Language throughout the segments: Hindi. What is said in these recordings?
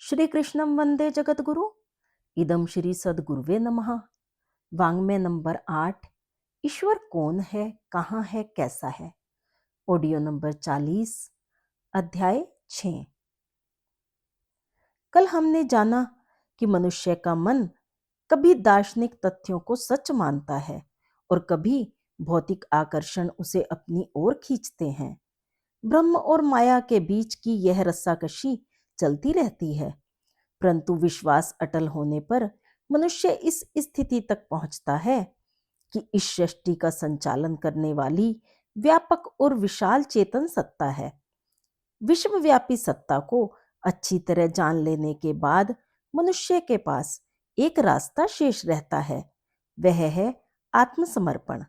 श्री कृष्णम वंदे जगद्गुरु। इदम श्री सद्गुरुवे नमः। वांग्मय नंबर 8। ईश्वर कौन है, कहाँ है, कैसा है। ऑडियो नंबर 40, अध्याय 6। कल हमने जाना कि मनुष्य का मन कभी दार्शनिक तथ्यों को सच मानता है और कभी भौतिक आकर्षण उसे अपनी ओर खींचते हैं। ब्रह्म और माया के बीच की यह रस्साकशी चलती रहती है, परंतु विश्वास अटल होने पर मनुष्य इस स्थिति तक पहुंचता है कि इस सृष्टि का संचालन करने वाली व्यापक और विशाल चेतन सत्ता है। विश्वव्यापी सत्ता को अच्छी तरह जान लेने के बाद मनुष्य के पास एक रास्ता शेष रहता है, वह है आत्मसमर्पण।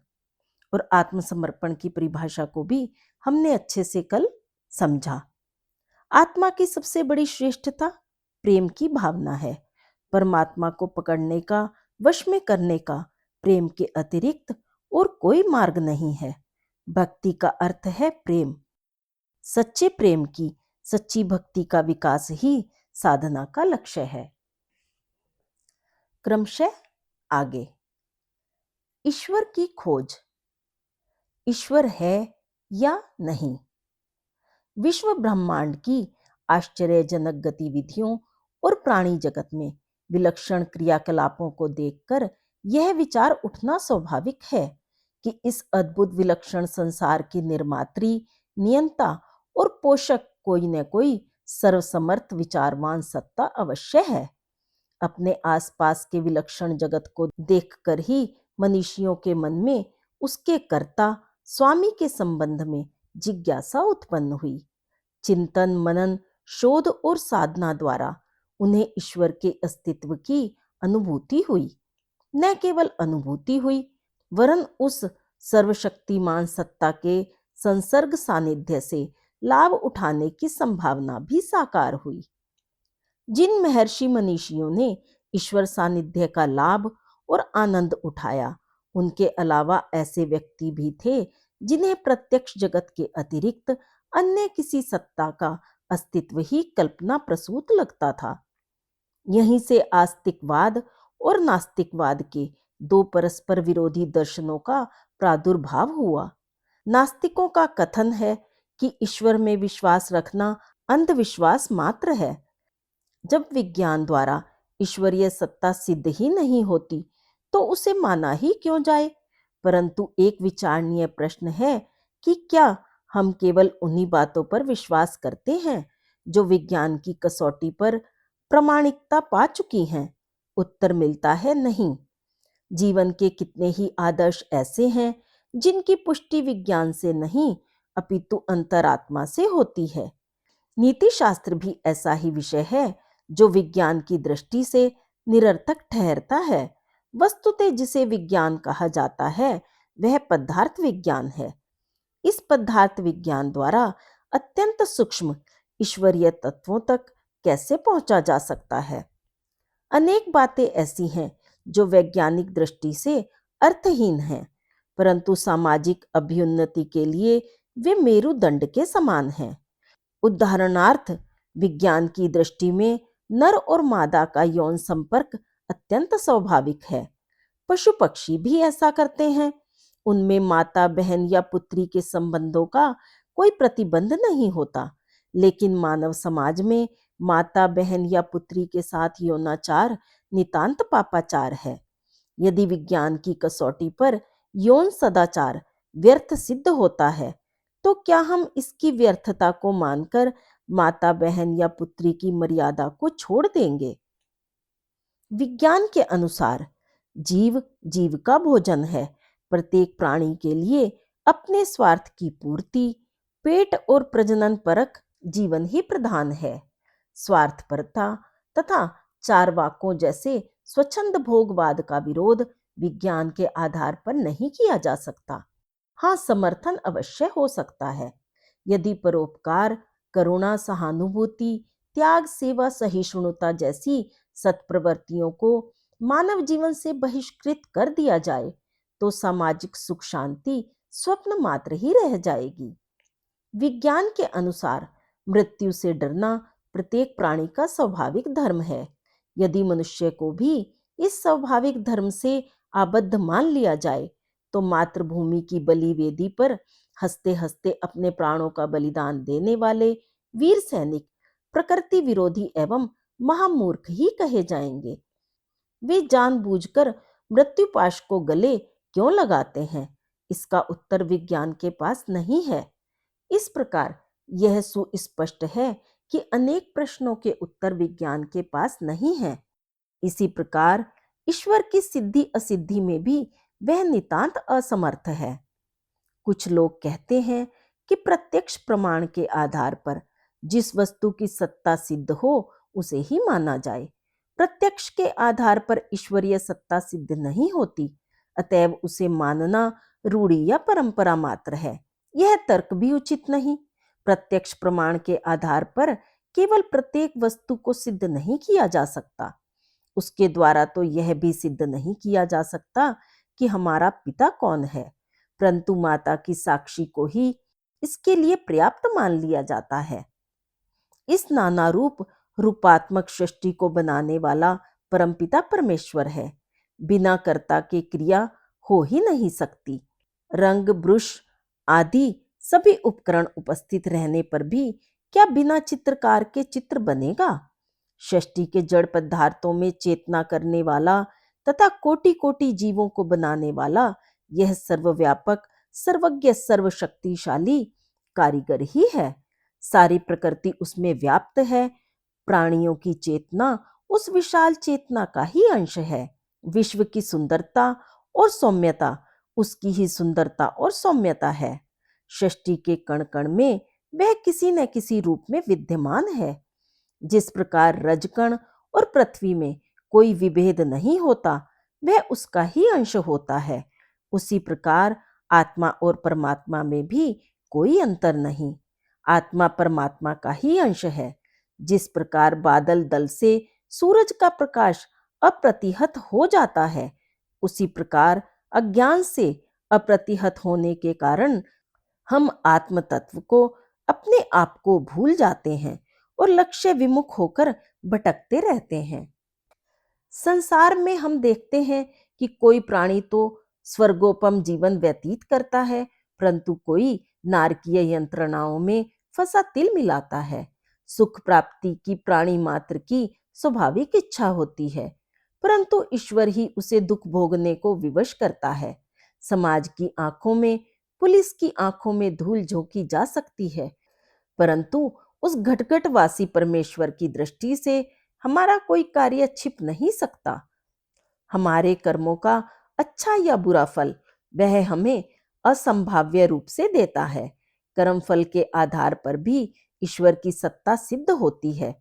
और आत्मसमर्पण की परिभाषा को भी हमने अच्छे से कल समझा। आत्मा की सबसे बड़ी श्रेष्ठता प्रेम की भावना है। परमात्मा को पकड़ने का, वश में करने का प्रेम के अतिरिक्त और कोई मार्ग नहीं है। भक्ति का अर्थ है प्रेम। सच्चे प्रेम की, सच्ची भक्ति का विकास ही साधना का लक्ष्य है। क्रमशः आगे। ईश्वर की खोज। ईश्वर है या नहीं। विश्व ब्रह्मांड की आश्चर्यजनक गतिविधियों और प्राणी जगत में विलक्षण क्रियाकलापों को देखकर यह विचार उठना स्वाभाविक है कि इस अद्भुत विलक्षण संसार की निर्मात्री, नियंता और पोषक कोई न कोई सर्वसमर्थ विचारवान सत्ता अवश्य है। अपने आसपास के विलक्षण जगत को देखकर ही मनुष्यों के मन में उसके कर्ता, स्वामी के संबंध में जिज्ञासा उत्पन्न हुई। चिंतन, मनन, शोध और साधना द्वारा उन्हें ईश्वर के अस्तित्व की अनुभूति हुई। न केवल अनुभूति हुई, वरन उस सर्वशक्तिमान सत्ता के संसर्ग सानिध्य से लाभ उठाने की संभावना भी साकार हुई। जिन महर्षि मनीषियों ने ईश्वर सानिध्य का लाभ और आनंद उठाया, उनके अलावा ऐसे व्यक्ति भी थे जिन्हें प्रत्यक्ष जगत के अतिरिक्त अन्य किसी सत्ता का अस्तित्व ही कल्पना प्रसूत लगता था। यहीं से आस्तिकवाद और नास्तिकवाद के दो परस्पर विरोधी दर्शनों का प्रादुर्भाव हुआ। नास्तिकों का कथन है कि ईश्वर में विश्वास रखना अंधविश्वास मात्र है। जब विज्ञान द्वारा ईश्वरीय सत्ता सिद्ध ही नहीं होती तो उसे माना ही क्यों जाए। परंतु एक विचारणीय प्रश्न है कि क्या हम केवल उन्हीं बातों पर विश्वास करते हैं जो विज्ञान की कसौटी पर प्रामाणिकता पा चुकी हैं। उत्तर मिलता है नहीं। जीवन के कितने ही आदर्श ऐसे हैं जिनकी पुष्टि विज्ञान से नहीं अपितु अंतरात्मा से होती है। नीति शास्त्र भी ऐसा ही विषय है जो विज्ञान की दृष्टि से निरर्थक ठहरता है। वस्तुतः जिसे विज्ञान कहा जाता है वह पदार्थ विज्ञान है। इस पदार्थ विज्ञान द्वारा अत्यंत सूक्ष्म ईश्वरीय तत्वों तक कैसे पहुंचा जा सकता है। अनेक बातें ऐसी हैं जो वैज्ञानिक दृष्टि से अर्थहीन हैं, परंतु सामाजिक अभ्युन्नति के लिए वे मेरुदंड के समान हैं। उदाहरणार्थ, विज्ञान की दृष्टि में नर और मादा का यौन संपर्क अत्यंत स्वाभाविक है। पशु पक्षी भी ऐसा करते हैं। उनमें माता, बहन या पुत्री के संबंधों का कोई प्रतिबंध नहीं होता। लेकिन मानव समाज में माता, बहन या पुत्री के साथ यौनाचार नितांत पापाचार है। यदि विज्ञान की कसौटी पर यौन सदाचार व्यर्थ सिद्ध होता है तो क्या हम इसकी व्यर्थता को मानकर माता, बहन या पुत्री की मर्यादा को छोड़ देंगे। विज्ञान के अनुसार जीव जीव का भोजन है। प्रत्येक प्राणी के लिए अपने स्वार्थ की पूर्ति, पेट और प्रजनन परक जीवन ही प्रधान है। स्वार्थपरता तथा चारवाकों जैसे स्वच्छंद भोगवाद का विरोध विज्ञान के आधार पर नहीं किया जा सकता। हाँ, समर्थन अवश्य हो सकता है यदि परोपकार, करुणा, सहानुभूति, त्याग, सेवा, सहिष्णुता जैसी सत्प्रवृत्तियों को मानव जीवन से बहिष्कृत कर दिया जाए तो सामाजिक सुख शांति स्वप्न मात्र ही रह जाएगी। विज्ञान के अनुसार मृत्यु से डरना प्रत्येक प्राणी का स्वाभाविक धर्म है। यदि मनुष्य को भी इस स्वाभाविक धर्म से आबद्ध मान लिया जाए, तो मातृभूमि की बलि वेदी पर हंसते हंसते अपने प्राणों का बलिदान देने वाले वीर सैनिक प्रकृति विरोधी एवं महामूर्ख ही कहे जाएंगे। वे जानबूझकर मृत्युपाश को गले क्यों लगाते हैं, इसका उत्तर विज्ञान के पास नहीं है। इस प्रकार यह सुस्पष्ट है कि अनेक प्रश्नों के उत्तर विज्ञान के पास नहीं है। इसी प्रकार ईश्वर की सिद्धि असिद्धि में भी वह नितांत असमर्थ है। कुछ लोग कहते हैं कि प्रत्यक्ष प्रमाण के आधार पर जिस वस्तु की सत्ता सिद्ध हो उसे ही माना जाए। प्रत्यक्ष के आधार पर ईश्वरीय सत्ता सिद्ध नहीं होती, अतएव उसे मानना रूढ़ी या परंपरा मात्र है। यह तर्क भी उचित नहीं। प्रत्यक्ष प्रमाण के आधार पर केवल प्रत्येक वस्तु को सिद्ध नहीं किया जा सकता। उसके द्वारा तो यह भी सिद्ध नहीं किया जा सकता कि हमारा पिता कौन है, परंतु माता की साक्षी को ही इसके लिए पर्याप्त मान लिया जाता है। इस नाना रूप रूपात्मक सृष्टि को बनाने वाला परमपिता परमेश्वर है। बिना कर्ता के क्रिया हो ही नहीं सकती। रंग, ब्रुश आदि सभी उपकरण उपस्थित रहने पर भी क्या बिना चित्रकार के चित्र बनेगा? सृष्टि के जड़ पदार्थों में चेतना करने वाला तथा कोटि कोटि जीवों को बनाने वाला यह सर्वव्यापक, सर्वज्ञ, सर्वशक्तिशाली कारीगर ही है। सारी प्रकृति उसमें व्याप्त है। प्राणियों की चेतना उस विशाल चेतना का ही अंश है। विश्व की सुंदरता और सौम्यता उसकी ही सुंदरता और सौम्यता है। सृष्टि के कण कण में वह किसी न किसी रूप में विद्यमान है। जिस प्रकार रजकण और पृथ्वी में कोई विभेद नहीं होता, वह उसका ही अंश होता है, उसी प्रकार आत्मा और परमात्मा में भी कोई अंतर नहीं। आत्मा परमात्मा का ही अंश है। जिस प्रकार बादल दल से सूरज का प्रकाश अप्रतिहत हो जाता है, उसी प्रकार अज्ञान से अप्रतिहत होने के कारण हम आत्म तत्व को, अपने आप को भूल जाते हैं और लक्ष्य विमुख होकर भटकते रहते हैं। संसार में हम देखते हैं कि कोई प्राणी तो स्वर्गोपम जीवन व्यतीत करता है, परंतु कोई नारकीय यंत्रणाओं में फंसा तिल मिलाता है। सुख प्राप्ति की प्राणी मात्र की स्वाभाविक इच्छा होती है, परंतु ईश्वर ही उसे दुख भोगने को विवश करता है। समाज की आंखों में, पुलिस की आंखों में धूल झोंकी जा सकती है, परंतु उस घटघटवासी परमेश्वर की दृष्टि से हमारा कोई कार्य छिप नहीं सकता। हमारे कर्मों का अच्छा या बुरा फल वह हमें असंभाव्य रूप से देता है। कर्म फल के आधार पर भी ईश्वर की सत्ता सिद्ध होती है।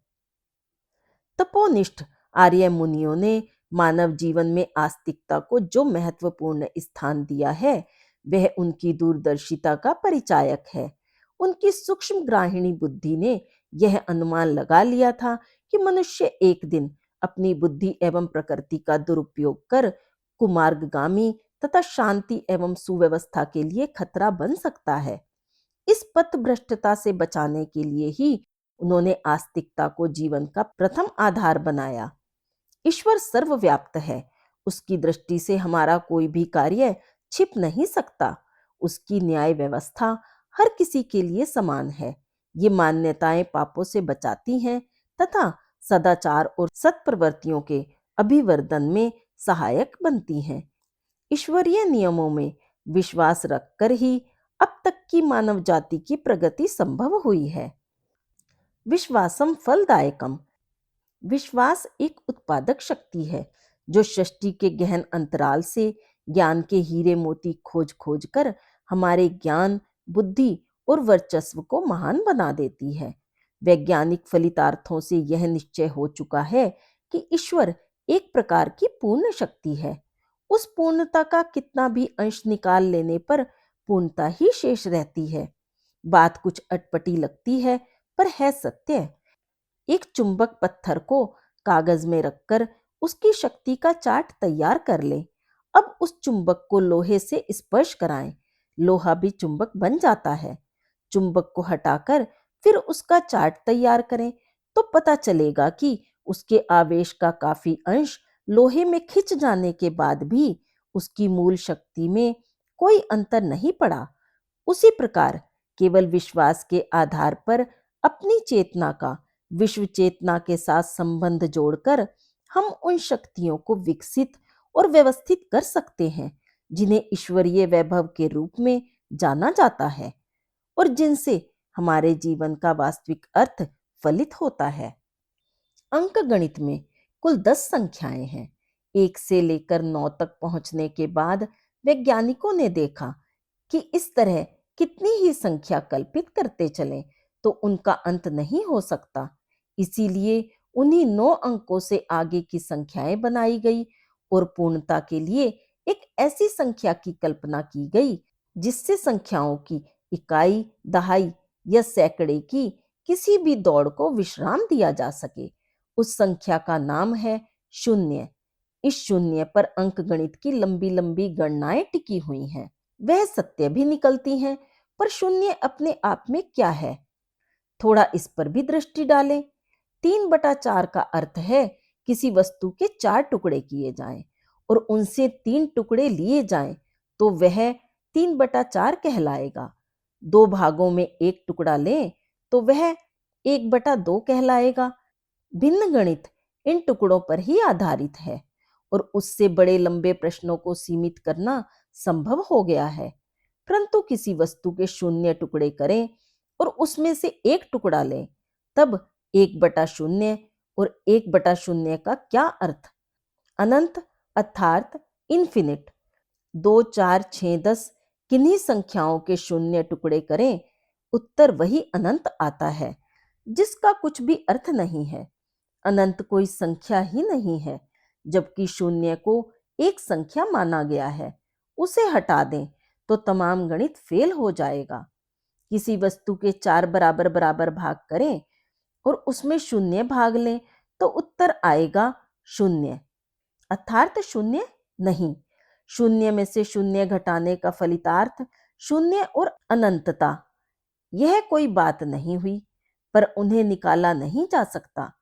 तपोनिष्ठ आर्य मुनियों ने मानव जीवन में आस्तिकता को जो महत्वपूर्ण स्थान दिया है, वह उनकी दूरदर्शिता का परिचायक है। उनकी सूक्ष्म ग्राहिणी बुद्धि ने यह अनुमान लगा लिया था कि मनुष्य एक दिन अपनी बुद्धि एवं प्रकृति का दुरुपयोग कर कुमार्गगामी तथा शांति एवं सुव्यवस्था के लिए खतरा बन सकता है। इस पथभ्रष्टता से बचाने के लिए ही उन्होंने आस्तिकता को जीवन का प्रथम आधार बनाया। ईश्वर सर्वव्याप्त है। उसकी दृष्टि से हमारा कोई भी कार्य छिप नहीं सकता। उसकी न्याय व्यवस्था हर किसी के लिए समान है। ये मान्यताएं पापों से बचाती हैं तथा सदाचार और सत्प्रवृत्तियों के अभिवर्धन में सहायक बनती हैं। ईश्वरीय नियमों में विश्वास रखकर ही अब तक की मानव जाति की प्रगति संभव हुई है। विश्वासम फलदायकम। विश्वास एक उत्पादक शक्ति है जो सृष्टि के गहन अंतराल से ज्ञान के हीरे मोती खोज खोज कर हमारे ज्ञान, बुद्धि और वर्चस्व को महान बना देती है। वैज्ञानिक फलितार्थों से यह निश्चय हो चुका है कि ईश्वर एक प्रकार की पूर्ण शक्ति है। उस पूर्णता का कितना भी अंश निकाल लेने पर पूर्णता ही शेष रहती है। बात कुछ अटपटी लगती है, पर है सत्य। एक चुंबक पत्थर को कागज में रखकर उसकी शक्ति का चार्ट तैयार कर ले। अब उस चुंबक को लोहे से स्पर्श कराएं, लोहा भी चुंबक बन जाता है। चुंबक को हटाकर फिर उसका चार्ट तैयार करें, तो पता चलेगा कि उसके आवेश का काफी अंश लोहे में खिंच जाने के बाद भी उसकी मूल शक्ति में कोई अंतर नहीं पड़ा। उसी प्रकार केवल विश्वास के आधार पर अपनी चेतना का विश्व चेतना के साथ संबंध जोड़कर हम उन शक्तियों को विकसित और व्यवस्थित कर सकते हैं जिन्हें ईश्वरीय वैभव के रूप में जाना जाता है और जिनसे हमारे जीवन का वास्तविक अर्थ फलित होता है। अंक गणित में कुल 10 संख्याएं हैं। 1 से लेकर 9 तक पहुंचने के बाद वैज्ञानिकों ने देखा कि इस तरह कितनी ही संख्या कल्पित करते चलें तो उनका अंत नहीं हो सकता। इसीलिए उन्हीं 9 अंकों से आगे की संख्याएं बनाई गई और पूर्णता के लिए एक ऐसी संख्या की कल्पना की गई जिससे संख्याओं की इकाई, दहाई या सैकड़े की किसी भी दौड़ को विश्राम दिया जा सके। उस संख्या का नाम है शून्य। इस शून्य पर अंकगणित की लंबी लंबी गणनाएं टिकी हुई हैं। वह सत्य भी निकलती हैं, पर शून्य अपने आप में क्या है, थोड़ा इस पर भी दृष्टि डालें। 3/4 का अर्थ है किसी वस्तु के 4 टुकड़े किए जाएं और उनसे 3 टुकड़े लिए जाएं तो वह 3/4 कहलाएगा। 2 भागों में 1 टुकड़ा लें तो वह 1/2 कहलाएगा। भिन्न गणित इन टुकड़ों पर ही आधारित है और उससे बड़े लंबे प्रश्नों को सीमित करना संभव हो गया है। परंतु किसी वस्तु के 0 टुकड़े करें और उसमें से 1 टुकड़ा लें, तब 1/0 और 1/0 का क्या अर्थ? अनंत अर्थात इन्फिनिट। 2, 4, 6, 10 किन्हीं संख्याओं के 0 टुकड़े करें, उत्तर वही अनंत आता है जिसका कुछ भी अर्थ नहीं है। अनंत कोई संख्या ही नहीं है, जबकि 0 को एक संख्या माना गया है। उसे हटा दें तो तमाम गणित फेल हो जाएगा। किसी वस्तु के 4 बराबर बराबर भाग करें और उसमें 0 भाग लें तो उत्तर आएगा 0, अर्थात 0 नहीं। 0 में से 0 घटाने का फलितार्थ 0 और अनंतता, यह कोई बात नहीं हुई। पर उन्हें निकाला नहीं जा सकता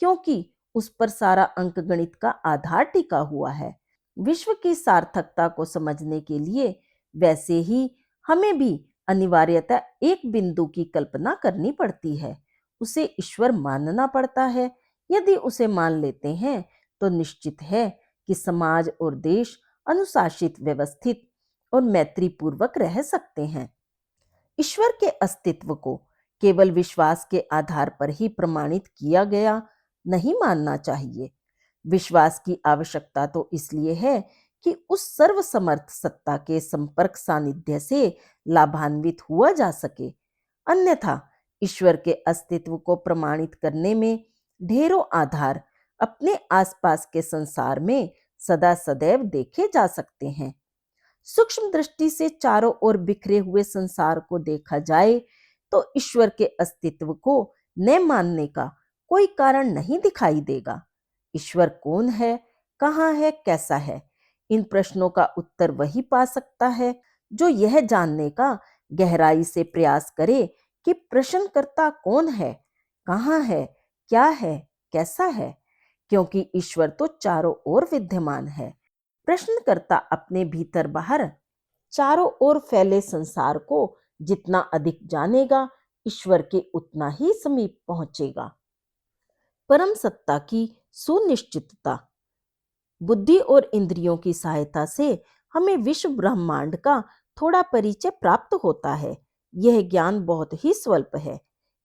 क्योंकि उस पर सारा अंकगणित का आधार टिका हुआ है। विश्व की सार्थकता को समझने के लिए वैसे ही हमें भी अनिवार्यतः एक बिंदु की कल्पना करनी पड़ती है, उसे ईश्वर मानना पड़ता है। यदि उसे मान लेते हैं तो निश्चित है कि समाज और देश अनुशासित, व्यवस्थित और मैत्रीपूर्वक रह सकते हैं। ईश्वर के अस्तित्व को केवल विश्वास के आधार पर ही प्रमाणित किया गया नहीं मानना चाहिए। विश्वास की आवश्यकता तो इसलिए है कि उस सर्वसमर्थ सत्ता के संपर्क सानिध्य से लाभान्वित हुआ जा सके। अन्यथा ईश्वर के अस्तित्व को प्रमाणित करने में ढेरों आधार अपने आसपास के संसार में सदा सदैव देखे जा सकते हैं। सूक्ष्म दृष्टि से चारों ओर बिखरे हुए संसार को देखा जाए तो ईश्वर के अस्तित्व को न मानने का कोई कारण नहीं दिखाई देगा। ईश्वर कौन है, कहाँ है, कैसा है? इन प्रश्नों का उत्तर वही पा सकता है जो यह जानने का गहराई से प्रयास करे कि प्रश्नकर्ता कौन है, कहाँ है, क्या है, कैसा है। क्योंकि ईश्वर तो चारों ओर विद्यमान है। प्रश्नकर्ता अपने भीतर बाहर चारों ओर फैले संसार को जितना अधिक जानेगा, ईश्वर के उतना ही समीप पहुंचेगा। परम सत्ता की सुनिश्चितता। बुद्धि और इंद्रियों की सहायता से हमें विश्व ब्रह्मांड का थोड़ा परिचय प्राप्त होता है। यह ज्ञान बहुत ही स्वल्प है।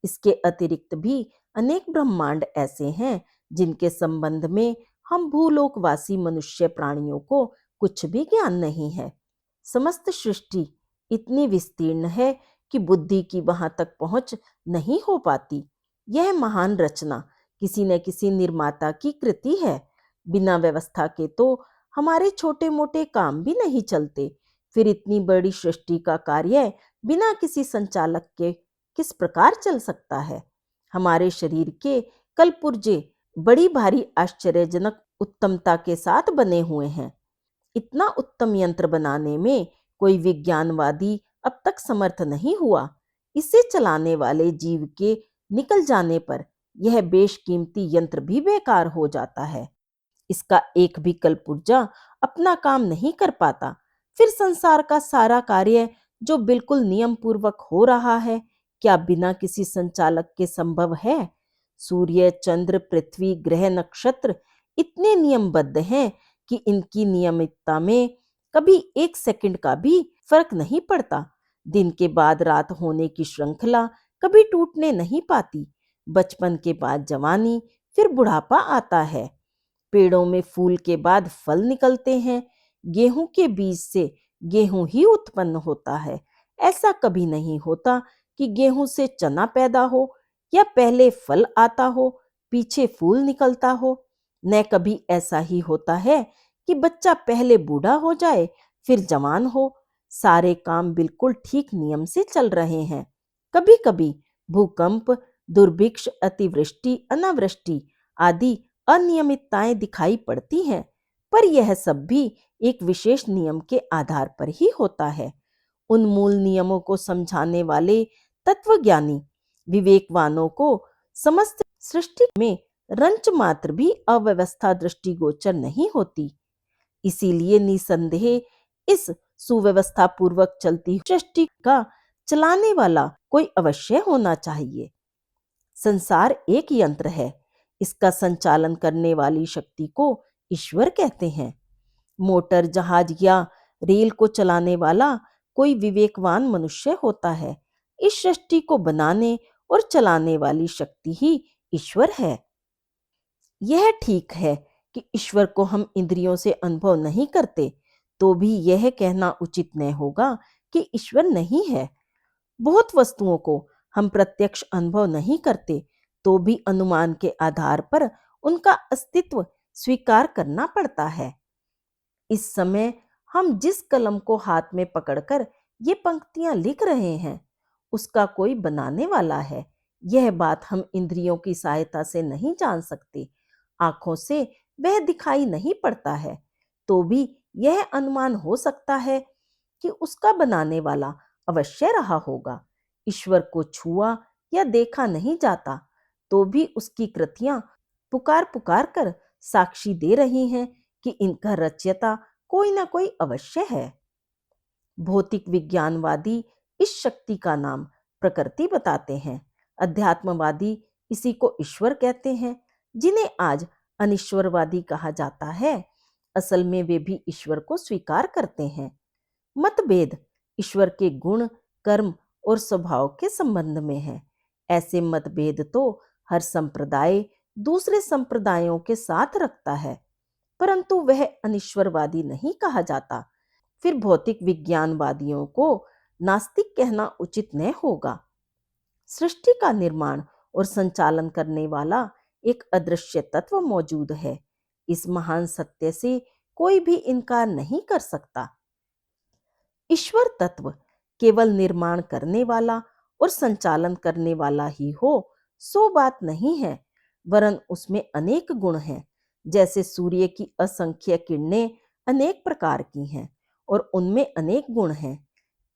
इसके अतिरिक्त भी अनेक ब्रह्मांड ऐसे हैं जिनके संबंध में हम भूलोकवासी मनुष्य प्राणियों को कुछ भी ज्ञान नहीं है। समस्त सृष्टि इतनी विस्तीर्ण है कि बुद्धि की वहां तक पहुंच नहीं हो पाती। यह महान रचना किसी न किसी निर्माता की कृति है। बिना व्यवस्था के तो हमारे छोटे मोटे काम भी नहीं चलते। फिर इतनी बड़ी सृष्टि का कार्य बिना किसी संचालक के किस प्रकार चल सकता है? हमारे शरीर के कलपुर्जे बड़ी भारी आश्चर्यजनक उत्तमता के साथ बने हुए हैं। इतना उत्तम यंत्र बनाने में कोई विज्ञानवादी अब तक समर्थ नहीं हुआ। इसे चलाने वाले जीव के निकल जाने पर यह बेशकीमती यंत्र भी बेकार हो जाता है। इसका एक भी कलपुर्जा अपना काम नहीं कर पाता। फिर संसार का सारा कार्य जो बिल्कुल नियम पूर्वक हो रहा है, क्या बिना किसी संचालक के संभव है? सूर्य, चंद्र, पृथ्वी, ग्रह, नक्षत्र इतने नियमबद्ध हैं कि इनकी नियमितता में कभी एक सेकंड का भी फर्क नहीं पड़ता। दिन के बाद रात होने की श्रृंखला कभी टूटने नहीं पाती। बचपन के बाद जवानी, फिर बुढ़ापा आता है। पेड़ों में फूल के बाद फल निकलते हैं। गेहूं के बीज से गेहूं ही उत्पन्न होता है। ऐसा कभी नहीं होता कि गेहूं से चना पैदा हो, या पहले फल आता हो पीछे फूल निकलता हो। न कभी ऐसा ही होता है कि बच्चा पहले बूढ़ा हो जाए फिर जवान हो। सारे काम बिल्कुल ठीक नियम से चल रहे हैं। कभी कभी भूकंप, दुर्भिक्ष, अतिवृष्टि, अनावृष्टि आदि अनियमितताएं दिखाई पड़ती हैं, पर यह सब भी एक विशेष नियम के आधार पर ही होता है। उन मूल नियमों को समझाने वाले तत्वज्ञानी विवेकवानों को समस्त सृष्टि में रंच मात्र भी अव्यवस्था दृष्टिगोचर नहीं होती। इसीलिए निसंदेह इस सुव्यवस्था पूर्वक चलती सृष्टि का चलाने वाला कोई अवश्य होना चाहिए। संसार एक यंत्र है। इसका संचालन करने वाली शक्ति को ईश्वर कहते हैं। मोटर, जहाज या रेल को चलाने वाला कोई विवेकवान मनुष्य होता है। इस सृष्टि को बनाने और चलाने वाली शक्ति ही ईश्वर है। यह ठीक है कि ईश्वर को हम इंद्रियों से अनुभव नहीं करते, तो भी यह कहना उचित न होगा कि ईश्वर नहीं है। बहुत वस्तुओं को हम प्रत्यक्ष अनुभव नहीं करते, तो भी अनुमान के आधार पर उनका अस्तित्व स्वीकार करना पड़ता है। इस समय हम जिस कलम को हाथ में पकड़कर ये पंक्तियां लिख रहे हैं, उसका कोई बनाने वाला है। यह बात हम इंद्रियों की सहायता से नहीं जान सकते। आंखों से वह दिखाई नहीं पड़ता है, तो भी यह अनुमान हो सकता है कि उसका बनाने वाला अवश्य रहा होगा। ईश्वर को छुआ या देखा नहीं जाता, तो भी उसकी कृतियां पुकार पुकार कर साक्षी दे रही हैं कि इनका रचयिता कोई ना कोई अवश्य है। भौतिक विज्ञानवादी इस शक्ति का नाम प्रकृति बताते हैं। अध्यात्मवादी इसी को ईश्वर कहते हैं। जिन्हें आज अनिश्वरवादी कहा जाता है, असल में वे भी ईश्वर को स्वीकार करते हैं। मतभेद ईश्वर के गुण, कर्म और स्वभाव के संबंध में है। ऐसे मतभेद तो हर संप्रदाय दूसरे संप्रदायों के साथ रखता है, परंतु वह अनिश्वरवादी नहीं कहा जाता। फिर भौतिक विज्ञानवादियों को नास्तिक कहना उचित न होगा। सृष्टि का निर्माण और संचालन करने वाला एक अदृश्य तत्व मौजूद है। इस महान सत्य से कोई भी इनकार नहीं कर सकता। ईश्वर तत्व केवल निर्माण करने वाला और संचालन करने वाला ही हो, सो बात नहीं है, वरन उसमें अनेक गुण हैं। जैसे सूर्य की असंख्य किरणें अनेक प्रकार की हैं और उनमें अनेक गुण हैं।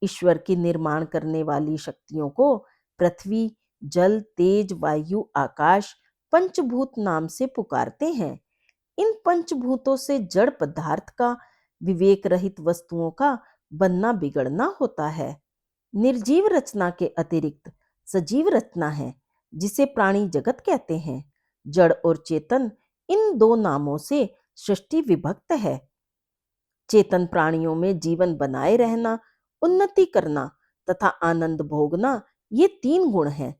ईश्वर की निर्माण करने वाली शक्तियों को पृथ्वी, जल, तेज, वायु, आकाश पंचभूत नाम से पुकारते हैं। इन पंचभूतों से जड़ पदार्थ का, विवेक रहित वस्तुओं का बनना बिगड़ना होता है। निर्जीव रचना के अतिरिक्त सजीव रचना है, जिसे प्राणी जगत कहते हैं। जड़ और चेतन, इन दो नामों से सृष्टि विभक्त है। चेतन प्राणियों में जीवन बनाए रहना, उन्नति करना तथा आनंद भोगना, ये तीन गुण हैं।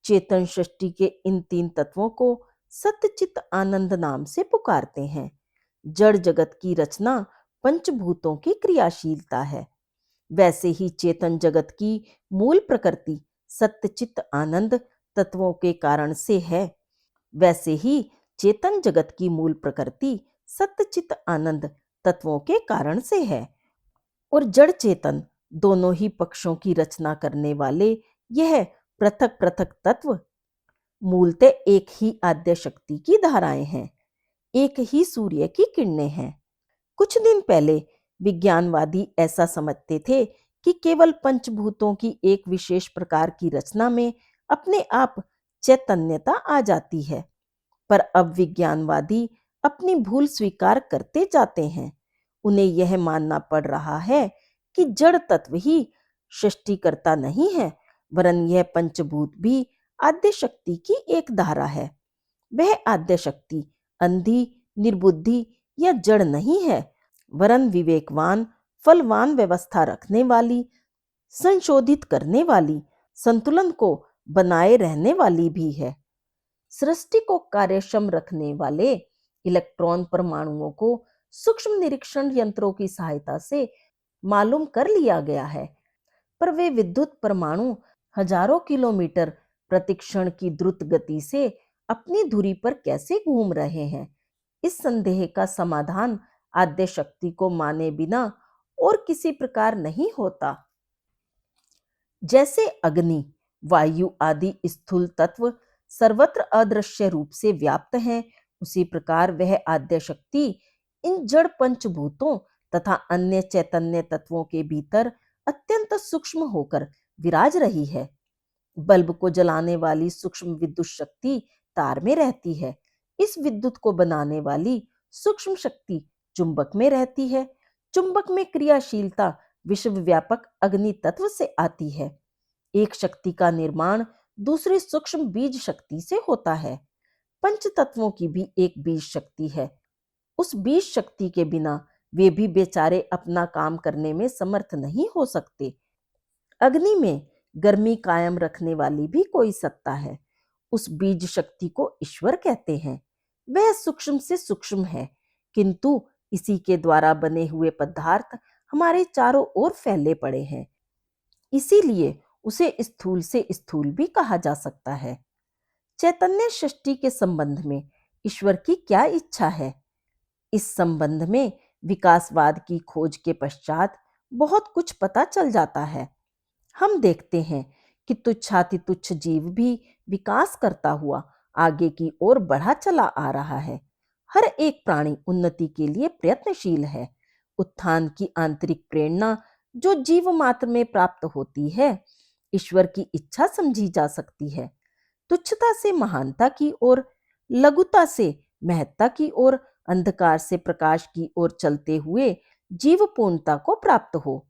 चेतन सृष्टि के इन तीन तत्वों को सतचित आनंद नाम से पुकारते हैं। जड़ जगत की रचना पंचभूतों की क्रियाशीलता है। वैसे ही चेतन जगत की मूल प्रकृति सत्यचित आनंद तत्वों के कारण से है। वैसे ही चेतन जगत की मूल प्रकृति सत्यचित आनंद तत्वों के कारण से है। और जड़ चेतन दोनों ही पक्षों की रचना करने वाले यह पृथक पृथक तत्व मूलतः एक ही आद्य शक्ति की धाराएं हैं, एक ही सूर्य की किरणें हैं। कुछ दिन पहले विज्ञानवादी ऐसा समझते थे कि केवल पंचभूतों की एक विशेष प्रकार की रचना में अपने आप चैतन्यता आ जाती है। पर अब विज्ञानवादी अपनी भूल स्वीकार करते जाते हैं। उन्हें यह मानना पड़ रहा है कि जड़ तत्व ही सृष्टिकर्ता नहीं है, वरन यह पंचभूत भी आद्य शक्ति की एक धारा है। वह आद्य शक्ति अंधी, निर्बुद्धि या जड़ नहीं है, वरन विवेकवान, फलवान, व्यवस्था रखने वाली, संशोधित करने वाली, संतुलन को बनाए रहने वाली भी है। सृष्टि को कार्यक्षम रखने वाले इलेक्ट्रॉन परमाणुओं को सूक्ष्म निरीक्षण यंत्रों की सहायता से मालूम कर लिया गया है, पर वे विद्युत परमाणु हजारों किलोमीटर प्रतिक्षण की द्रुत गति से अपनी धुरी पर कैसे घूम रहे हैं, इस संदेह का समाधान आद्य शक्ति को माने बिना और किसी प्रकार नहीं होता। जैसे अग्नि, वायु आदि स्थूल तत्व सर्वत्र अदृश्य रूप से व्याप्त हैं, उसी प्रकार वह आद्य शक्ति इन जड़ पंचभूतों तथा अन्य चैतन्य तत्वों के भीतर अत्यंत सूक्ष्म होकर विराज रही है। बल्ब को जलाने वाली सूक्ष्म विद्युत शक्ति तार में रहती है। इस विद्युत को बनाने वाली सूक्ष्म शक्ति चुंबक में रहती है। चुंबक में क्रियाशीलता विश्वव्यापक अग्नि तत्व से आती है। एक शक्ति का निर्माण दूसरी सूक्ष्म बीज शक्ति से होता है। पंच तत्वों की भी एक बीज शक्ति है। उस बीज शक्ति के बिना वे भी बेचारे अपना काम करने में समर्थ नहीं हो सकते। अग्नि में गर्मी कायम रखने वाली भी कोई सत्ता है। उस बीज शक्ति को ईश्वर कहते हैं। वह सूक्ष्म से सूक्ष्म है, किंतु इसी के द्वारा बने हुए पदार्थ हमारे चारों ओर फैले पड़े हैं। इसीलिए उसे स्थूल से स्थूल भी कहा जा सकता है। चैतन्य सृष्टि के संबंध में ईश्वर की क्या इच्छा है, इस संबंध में विकासवाद की खोज के पश्चात बहुत कुछ पता चल जाता है। हम देखते हैं कि तुच्छाति तुच्छ जीव भी विकास करता हुआ आगे की ओर बढ़ा चला आ रहा है। हर एक प्राणी उन्नति के लिए प्रयत्नशील है। उत्थान की आंतरिक प्रेरणा जो जीव मात्र में प्राप्त होती है, ईश्वर की इच्छा समझी जा सकती है। तुच्छता से महानता की ओर, लघुता से महत्ता की ओर, अंधकार से प्रकाश की ओर चलते हुए जीव पूर्णता को प्राप्त हो।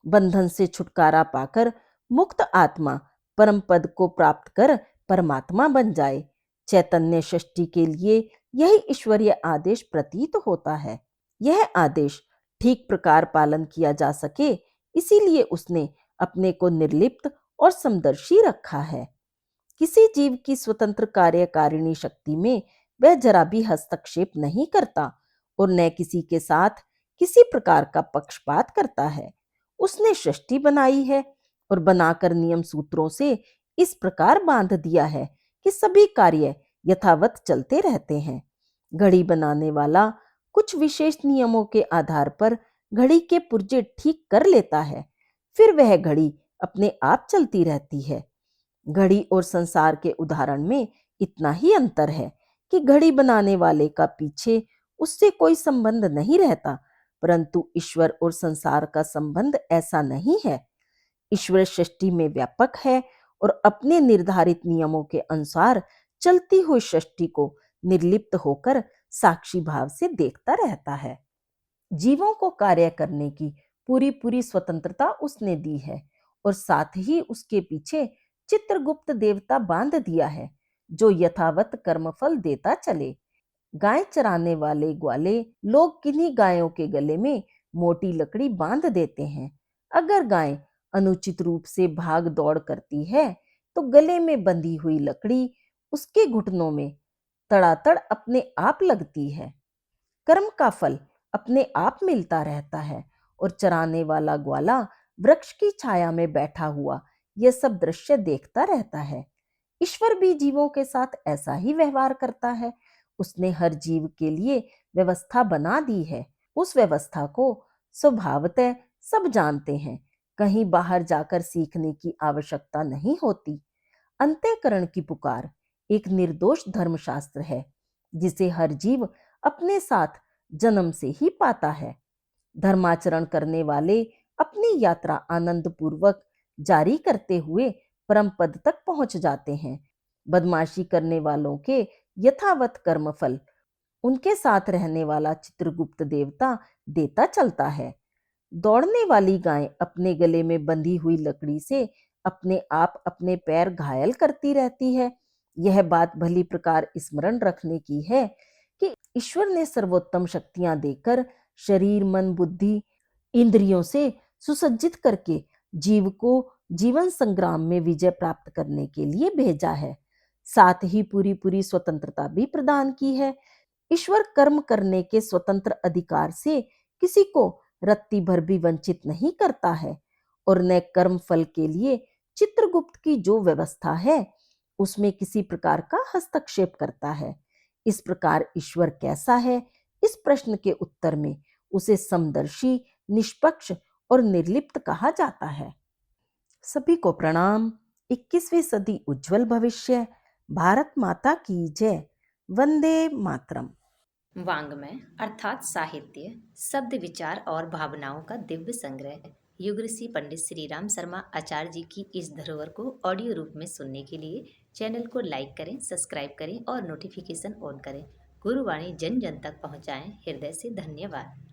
बंधन से छुटकारा पाकर मुक्त आत्मा परम पद को प्राप्त कर परमात्मा बन जाए। चैतन्य सृष्टि के लिए यही ईश्वरीय आदेश प्रतीत होता है। यह आदेश ठीक प्रकार पालन किया जा सके, इसीलिए उसने अपने को निर्लिप्त और समदर्शी रखा है। किसी जीव की स्वतंत्र कार्यकारिणी शक्ति में वह जरा भी हस्तक्षेप नहीं करता और न किसी के साथ किसी प्रकार का पक्षपात करता है। उसने सृष्टि बनाई है और बनाकर नियम सूत्रों से इस प्रकार बांध दिया है कि सभी कार्य यथावत चलते रहते हैं। घड़ी बनाने वाला कुछ विशेष नियमों के आधार पर घड़ी के पुर्जे ठीक कर लेता है, फिर वह घड़ी अपने आप चलती रहती है। घड़ी और संसार के उदाहरण में इतना ही अंतर है कि घड़ी बनाने वाले का पीछे उससे कोई संबंध नहीं रहता, परंतु ईश्वर और संसार का संबंध ऐसा नहीं है। ईश्वर सृष्टि में व्यापक है और अपने निर्धारित नियमों के अनुसार चलती हुई सृष्टि को निर्लिप्त होकर साक्षी भाव से देखता रहता है। जीवों को कार्य करने की पूरी पूरी स्वतंत्रता उसने दी है और साथ ही उसके पीछे चित्रगुप्त देवता बांध दिया है, जो यथावत कर्मफल देता चले। गाय चराने वाले ग्वाले लोग किन्हीं गायों के गले में मोटी लकड़ी बांध देते हैं। अगर गाय अनुचित रूप से भाग दौड़ करती है तो गले में बंधी हुई लकड़ी उसके घुटनों में तड़ातड़ अपने आप लगती है। कर्म का फल अपने आप मिलता रहता है और चराने वाला ग्वाला वृक्ष की छाया में बैठा हुआ यह सब दृश्य देखता रहता है। ईश्वर भी जीवों के साथ ऐसा ही व्यवहार करता है। उसने हर जीव के लिए व्यवस्था बना दी है। उस व्यवस्था को स्वभावतः सब जानते हैं। कहीं बाहर जाकर सीखने की आवश्यकता नहीं होती। अंतःकरण की पुकार एक निर्दोष धर्मशास्त्र है, जिसे हर जीव अपने साथ जन्म से ही पाता है। धर्माचरण करने वाले अपनी यात्रा आनंद पूर्वक जारी करते हुए परम पद तक पहुंच जाते हैं। बदमाशी करने वालों के यथावत कर्मफल उनके साथ रहने वाला चित्रगुप्त देवता देता चलता है। दौड़ने वाली गाय अपने गले में बंधी हुई लकड़ी से अपने आप अपने पैर घायल करती रहती है। यह बात भली प्रकार स्मरण रखने की है कि ईश्वर ने सर्वोत्तम शक्तियां देकर शरीर, मन, बुद्धि, इंद्रियों से सुसज्जित करके जीव को जीवन संग्राम में विजय प्राप्त करने के लिए भेजा है। साथ ही पूरी पूरी स्वतंत्रता भी प्रदान की है। ईश्वर कर्म करने के स्वतंत्र अधिकार से किसी को रत्ती भर भी वंचित नहीं करता है और न कर्म फल के लिए चित्रगुप्त की जो व्यवस्था है उसमें किसी प्रकार का हस्तक्षेप करता है। इस प्रकार ईश्वर कैसा है, इस प्रश्न के उत्तर में उसे समदर्शी, निष्पक्ष और निर्लिप्त कहा जाता है। सभी को प्रणाम। 21वीं सदी उज्जवल भविष्य। भारत माता की जय। वंदे मातरम। वाङ्मय अर्थात साहित्य, शब्द, विचार और भावनाओं का दिव्य संग्रह। युग ऋषि पंडित श्री राम शर्मा आचार्य जी की इस धरोहर को ऑडियो रूप में सुनने के लिए चैनल को लाइक करें, सब्सक्राइब करें और नोटिफिकेशन ऑन करें। गुरुवाणी जन जन तक पहुँचाएं। हृदय से धन्यवाद।